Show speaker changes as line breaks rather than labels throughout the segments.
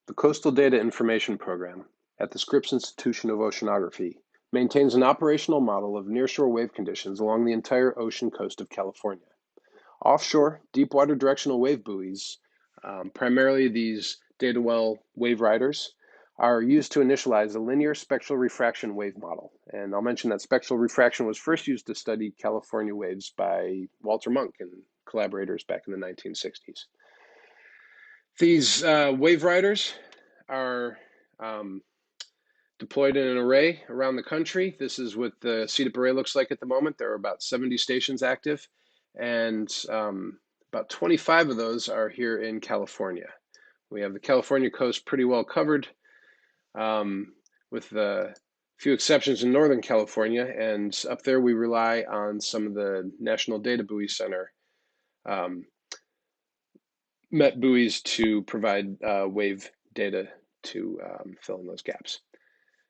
The Coastal Data Information Program at the Scripps Institution of Oceanography maintains an operational model of nearshore wave conditions along the entire ocean coast of California. Offshore, deep water directional wave buoys, primarily these data well wave riders, are used to initialize a linear spectral refraction wave model. And I'll mention that spectral refraction was first used to study California waves by Walter Munk and collaborators back in the 1960s. These wave riders are deployed in an array around the country. This is what the CDIP array looks like at the moment. There are about 70 stations active, and about 25 of those are here in California. We have the California coast pretty well covered, with a few exceptions in Northern California, and up there we rely on some of the National Data Buoy Center MET buoys to provide wave data to fill in those gaps.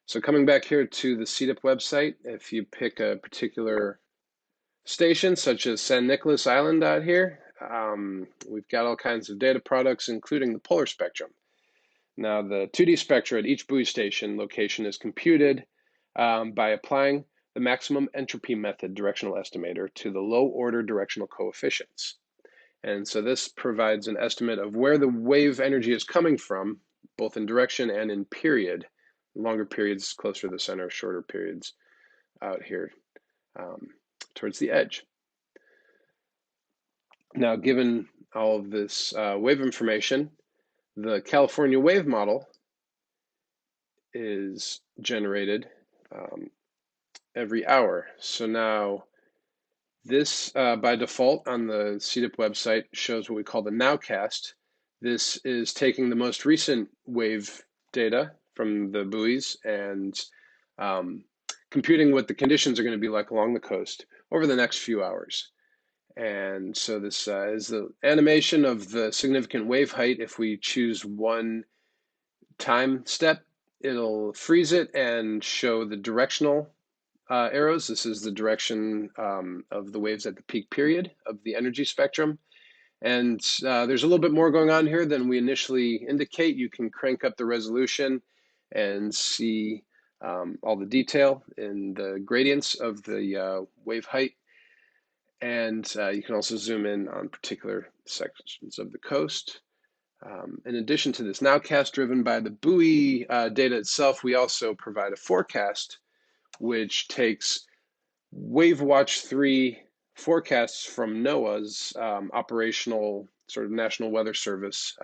So coming back here to the CDIP website, if you pick a particular station, such as San Nicolas Island out here, we've got all kinds of data products, including the polar spectrum. Now, the 2D spectra at each buoy station location is computed by applying the maximum entropy method directional estimator to the low order directional coefficients. And so this provides an estimate of where the wave energy is coming from, both in direction and in period. Longer periods closer to the center, shorter periods out here towards the edge. Now, given all of this wave information, the California wave model is generated every hour. So now this, by default on the CDIP website, shows what we call the nowcast. This is taking the most recent wave data from the buoys and computing what the conditions are going to be like along the coast over the next few hours. And so this is the animation of the significant wave height. If we choose one time step, it'll freeze it and show the directional arrows. This is the direction of the waves at the peak period of the energy spectrum. And there's a little bit more going on here than we initially indicate. You can crank up the resolution and see all the detail in the gradients of the wave height. And you can also zoom in on particular sections of the coast. In addition to this nowcast driven by the buoy data itself, we also provide a forecast which takes WaveWatch 3 forecasts from NOAA's operational sort of National Weather Service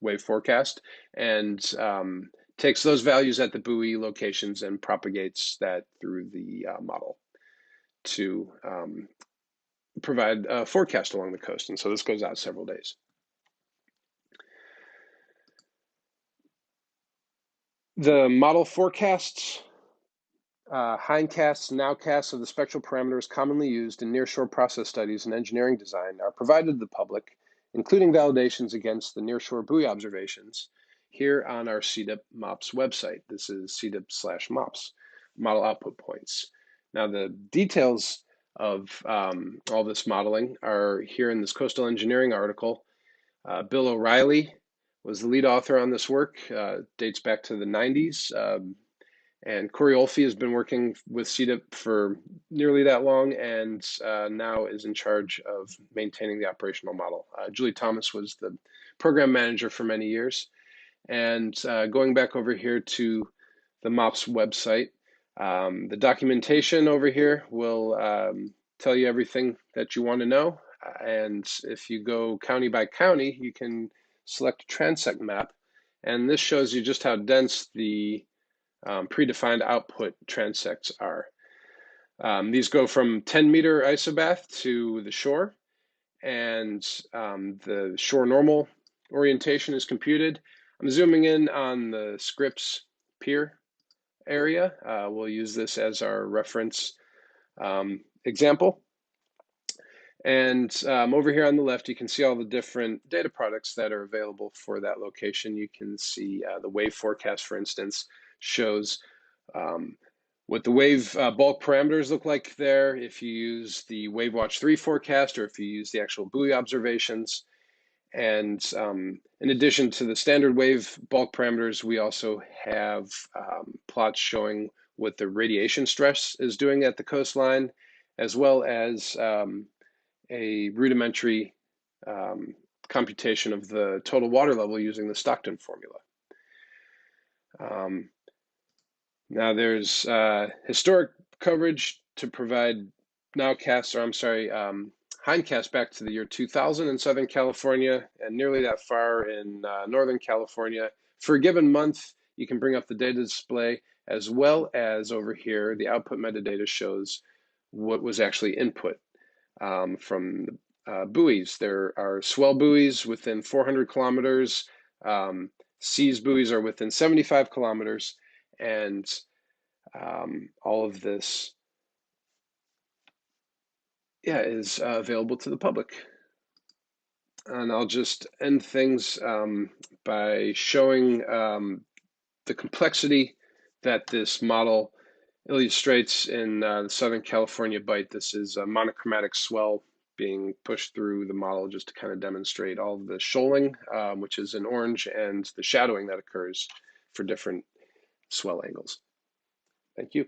wave forecast and takes those values at the buoy locations and propagates that through the model to provide a forecast along the coast. And so this goes out several days. The model forecasts hindcasts and nowcasts of the spectral parameters commonly used in nearshore process studies and engineering design are provided to the public, including validations against the nearshore buoy observations here on our CDIP MOPS website. This is CDIP/MOPS, model output points. Now, the details of all this modeling are here in this coastal engineering article. Bill O'Reilly was the lead author on this work, dates back to the 90s. And Corey Olfe has been working with CDIP for nearly that long and now is in charge of maintaining the operational model. Julie Thomas was the program manager for many years. And going back over here to the MOPS website, the documentation over here will tell you everything that you want to know. And if you go county by county, you can select a transect map. And this shows you just how dense the predefined output transects are. These go from 10-meter isobath to the shore, and the shore normal orientation is computed. I'm zooming in on the Scripps pier area. We'll use this as our reference example. And over here on the left, you can see all the different data products that are available for that location. You can see the wave forecast, for instance, shows what the wave bulk parameters look like there if you use the WaveWatch 3 forecast or if you use the actual buoy observations. And in addition to the standard wave bulk parameters, we also have plots showing what the radiation stress is doing at the coastline, as well as a rudimentary computation of the total water level using the Stockton formula. Now there's historic coverage to provide nowcasts, or I'm sorry, hindcasts back to the year 2000 in Southern California and nearly that far in Northern California. For a given month, you can bring up the data display, as well as over here, the output metadata shows what was actually input from buoys. There are swell buoys within 400 kilometers. Seas buoys are within 75 kilometers. And all of this, is available to the public. And I'll just end things by showing the complexity that this model illustrates in the Southern California Bight. This is a monochromatic swell being pushed through the model just to kind of demonstrate all of the shoaling, which is in orange, and the shadowing that occurs for different swell angles. Thank you.